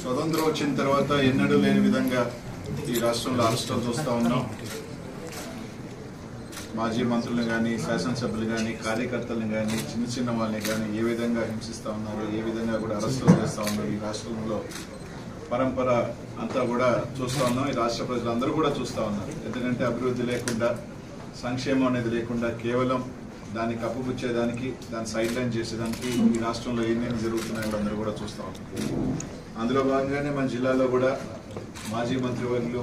స్వతంత్రం వచ్చిన తర్వాత ఎన్నడూ లేని విధంగా ఈ రాష్ట్రంలో అరెస్టులు చూస్తూ ఉన్నాం. మాజీ మంత్రులను కానీ, శాసనసభ్యులు కానీ, కార్యకర్తలను కానీ, చిన్న చిన్న వాళ్ళని కానీ ఏ విధంగా హింసిస్తూ ఉన్నారు, ఏ విధంగా కూడా అరెస్టులు చేస్తూ ఉన్నారు. ఈ రాష్ట్రంలో పరంపర అంతా కూడా చూస్తూ ఉన్నాం. ఈ రాష్ట్ర ప్రజలందరూ కూడా చూస్తూ ఉన్నారు. ఎందుకంటే అభివృద్ధి లేకుండా, సంక్షేమం అనేది లేకుండా కేవలం దాన్ని కప్పుపుచ్చేదానికి, దాన్ని సైడ్ లైన్ చేసేదానికి ఈ రాష్ట్రంలో ఏమేమి జరుగుతున్నాయో అందరూ కూడా చూస్తూ ఉన్నారు. అందులో భాగంగానే మన జిల్లాలో కూడా మాజీ మంత్రివర్యులు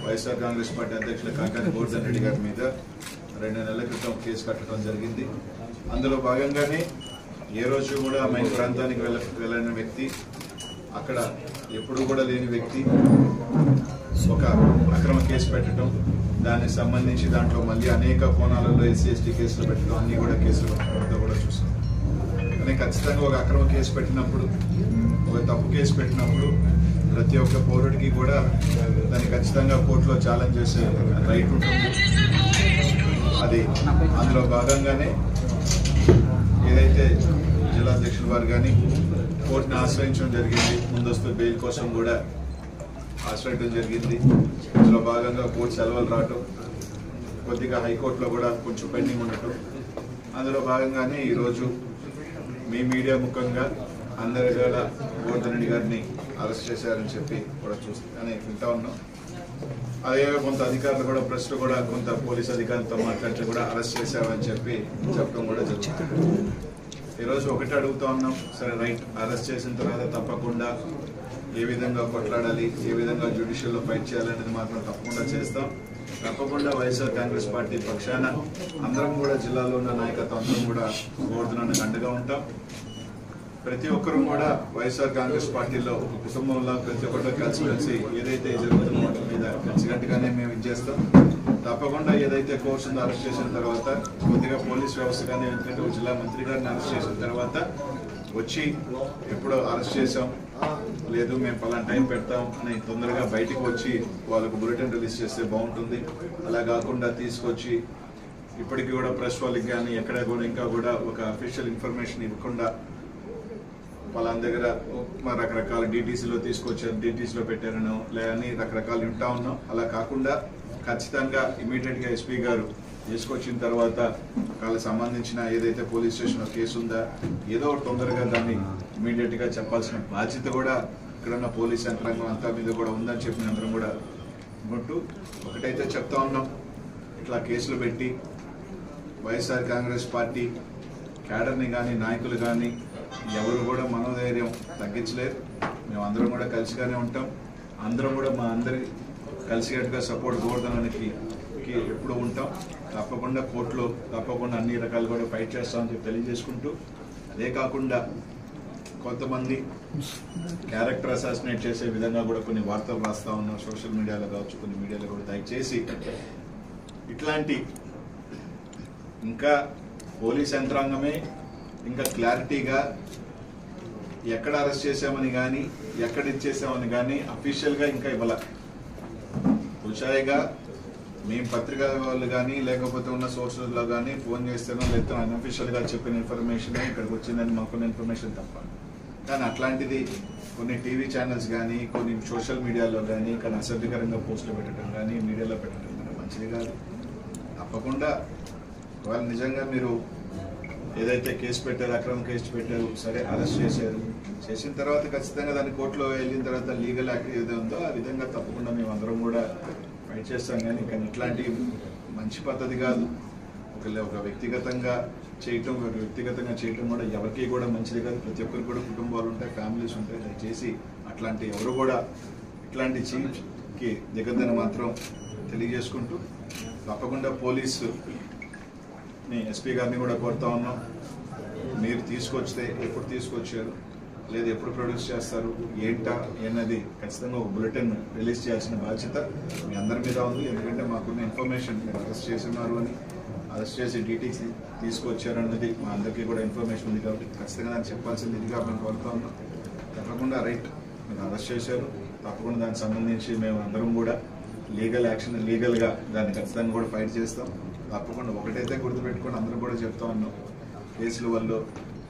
వైఎస్ఆర్ కాంగ్రెస్ పార్టీ అధ్యక్షులు కాకాని గోవర్ధన్ రెడ్డి గారి మీద 2 నెలల క్రితం కేసు కట్టడం జరిగింది. అందులో భాగంగానే ఏ రోజు కూడా మన ప్రాంతానికి వెళ్ళిన వ్యక్తి, అక్కడ ఎప్పుడు కూడా లేని వ్యక్తి ఒక అక్రమ కేసు పెట్టడం, దానికి సంబంధించి దాంట్లో మళ్ళీ అనేక కోణాలలో ఎస్సీ ఎస్టీ కేసులు పెట్టడం, అన్ని కూడా కేసులు పెట్టడంతో కూడా చూస్తాం. కానీ ఖచ్చితంగా ఒక అక్రమ కేసు పెట్టినప్పుడు, ఒక తప్పు కేసు పెట్టినప్పుడు ప్రతి ఒక్క పౌరుడికి కూడా దాన్ని ఖచ్చితంగా కోర్టులో ఛాలెంజ్ చేసే రైట్ ఉంటుంది. అది అందులో భాగంగానే ఏదైతే జిల్లాధ్యక్షుల వారు కానీ కోర్టుని ఆశ్రయించడం జరిగింది. ముందస్తు బెయిల్ కోసం కూడా ఆశ్రయించడం జరిగింది. అందులో భాగంగా కోర్టు సెలవులు రావటం, కొద్దిగా హైకోర్టులో కూడా కొంచెం పెండింగ్ ఉండటం, అందులో భాగంగానే ఈరోజు మీ మీడియా ముఖంగా అందరి వేళ గోవర్ధన్ రెడ్డి గారిని అరెస్ట్ చేశారని చెప్పి కూడా చూస్తానే వింటా ఉన్నాం. అదే కొంత అధికారులు కూడా, ప్రెస్లో కూడా కొంత పోలీస్ అధికారులతో మాట్లాడితే కూడా అరెస్ట్ చేశామని చెప్పి చెప్పడం కూడా జరుగుతుంది. ఈరోజు ఒకటి అడుగుతా ఉన్నాం, సరే రైట్, అరెస్ట్ చేసిన తర్వాత తప్పకుండా ఏ విధంగా కొట్లాడాలి, ఏ విధంగా జ్యుడిషియల్లో ఫైట్ చేయాలనేది మాత్రం తప్పకుండా చేస్తాం. తప్పకుండా వైఎస్ఆర్ కాంగ్రెస్ పార్టీ పక్షాన అందరం కూడా, జిల్లాలో ఉన్న నాయకత్వం అందరం కూడా గోవర్ధనానికి అండగా ఉంటాం. ప్రతి ఒక్కరూ కూడా వైఎస్ఆర్ కాంగ్రెస్ పార్టీలో ఒక కుటుంబంలో ప్రతి ఒక్కరు కలిసిమెలిసి ఏదైతే జరుగుతున్న వాటి మీద కలిసికట్టుగానే మేము ఇచ్చేస్తాం. తప్పకుండా ఏదైతే కోర్సును అరెస్ట్ చేసిన తర్వాత కొద్దిగా పోలీస్ వ్యవస్థ కానీ, ఎందుకంటే జిల్లా మంత్రి గారిని అరెస్ట్ చేసిన తర్వాత వచ్చి ఎప్పుడో అరెస్ట్ చేసాం, లేదు మేము పలానా టైం పెడతాం అని తొందరగా బయటకు వచ్చి వాళ్ళకు బులెటిన్ రిలీజ్ చేస్తే బాగుంటుంది. అలా కాకుండా తీసుకొచ్చి ఇప్పటికీ కూడా ప్రెస్ వాళ్ళకి కానీ ఎక్కడ కూడా ఇంకా కూడా ఒక అఫీషియల్ ఇన్ఫర్మేషన్ ఇవ్వకుండా వాళ్ళ దగ్గర రకరకాల డీటీసీలో తీసుకొచ్చారు, డీటీసీలో పెట్టారనో లేదని రకరకాలు వింటా ఉన్నాం. అలా కాకుండా ఖచ్చితంగా ఇమీడియట్గా ఎస్పీ గారు తీసుకొచ్చిన తర్వాత వాళ్ళకి సంబంధించిన ఏదైతే పోలీస్ స్టేషన్లో కేసు ఉందా, ఏదో తొందరగా దాన్ని ఇమీడియట్గా చెప్పాల్సిన బాధ్యత కూడా ఇక్కడున్న పోలీస్ యంత్రాంగం అంతా మీద కూడా ఉందని చెప్పి అందరం కూడా ఉంటూ ఒకటైతే చెప్తా ఉన్నాం, ఇట్లా కేసులు పెట్టి వైఎస్ఆర్ కాంగ్రెస్ పార్టీ క్యాడర్ని కానీ, నాయకులు కానీ ఎవరు కూడా మనోధైర్యం తగ్గించలేరు. మేము అందరం కూడా కలిసిగానే ఉంటాం. అందరం కూడా మా అందరి కలిసికట్టుగా సపోర్ట్ గోవర్ధనానికి ఎప్పుడు ఉంటాం. తప్పకుండా కోర్టులో తప్పకుండా అన్ని రకాలు కూడా ఫైట్ చేస్తామని చెప్పి తెలియజేసుకుంటూ, అదే కాకుండా కొంతమంది క్యారెక్టర్ అసాసినేట్ చేసే విధంగా కూడా కొన్ని వార్తలు రాస్తా ఉన్నాం సోషల్ మీడియాలో కావచ్చు, కొన్ని మీడియాలో కూడా. దయచేసి ఇట్లాంటి ఇంకా పోలీస్ యంత్రాంగమే ఇంకా క్లారిటీగా ఎక్కడ అరెస్ట్ చేశామని కానీ, ఎక్కడ ఇచ్చేసామని కానీ అఫీషియల్గా ఇంకా ఇవ్వాల. ఉచాయిగా మేము పత్రికా వాళ్ళు కానీ, లేకపోతే ఉన్న సోర్సెస్లో కానీ ఫోన్ చేస్తేనో లేకపోతే అన్అఫీషియల్గా చెప్పిన ఇన్ఫర్మేషన్ ఇక్కడికి వచ్చిందని మాకున్న ఇన్ఫర్మేషన్ తప్ప. కానీ అట్లాంటిది కొన్ని టీవీ ఛానల్స్ కానీ, కొన్ని సోషల్ మీడియాలో కానీ కానీ అసభ్యకరంగా పోస్టులు పెట్టడం కానీ, మీడియాలో పెట్టడం కానీ మంచిది కాదు. తప్పకుండా వాళ్ళు నిజంగా మీరు ఏదైతే కేసు పెట్టారు, అక్రమ కేసు పెట్టారు, సరే అరెస్ట్ చేశారు, చేసిన తర్వాత ఖచ్చితంగా దాన్ని కోర్టులో వెళ్ళిన తర్వాత లీగల్ యాక్ట్ ఏదో ఉందో ఆ విధంగా తప్పకుండా మేము అందరం కూడా ఫైట్ చేస్తాం. కానీ ఇట్లాంటి మంచి పద్ధతి కాదు. ఒక వ్యక్తిగతంగా చేయటం కూడా ఎవరికి కూడా మంచిది కాదు. ప్రతి ఒక్కరికి కూడా కుటుంబాలు ఉంటాయి, ఫ్యామిలీస్ ఉంటాయి. దయచేసి అట్లాంటి ఎవరు కూడా ఇట్లాంటి చీఫ్కి దిగద్దని మాత్రం తెలియజేసుకుంటూ, తప్పకుండా పోలీసు ఎస్పీ గారిని కూడా కోరుతా ఉన్నాం, మీరు తీసుకొస్తే ఎప్పుడు తీసుకొచ్చారు, లేదు ఎప్పుడు ప్రొడ్యూస్ చేస్తారు, ఏంటా అన్నది ఖచ్చితంగా ఒక బులెటిన్ రిలీజ్ చేయాల్సిన బాధ్యత మీ అందరి మీద ఉంది. ఎందుకంటే మాకున్న ఇన్ఫర్మేషన్ మీరు అరెస్ట్ చేస్తున్నారు అని, అరెస్ట్ చేసి డీటీసీ తీసుకొచ్చారన్నది మా అందరికీ కూడా ఇన్ఫర్మేషన్ ఉంది. కాబట్టి ఖచ్చితంగా దాన్ని చెప్పాల్సింది ఇదిగా మేము కోరుతా ఉన్నాం. తప్పకుండా రైట్, మీరు అరెస్ట్ చేశారు, తప్పకుండా దానికి సంబంధించి మేము అందరం కూడా లీగల్ యాక్షన్, లీగల్గా దాన్ని ఖచ్చితంగా కూడా ఫైట్ చేస్తాం. తప్పకుండా ఒకటైతే గుర్తుపెట్టుకొని అందరూ కూడా చెప్తా ఉన్నాం, కేసుల వల్ల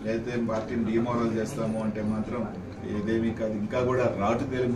లేకపోతే పార్టీని డిమోరల్ చేస్తాము అంటే మాత్రం ఇదేమీ కాదు, ఇంకా కూడా రాటు తేలి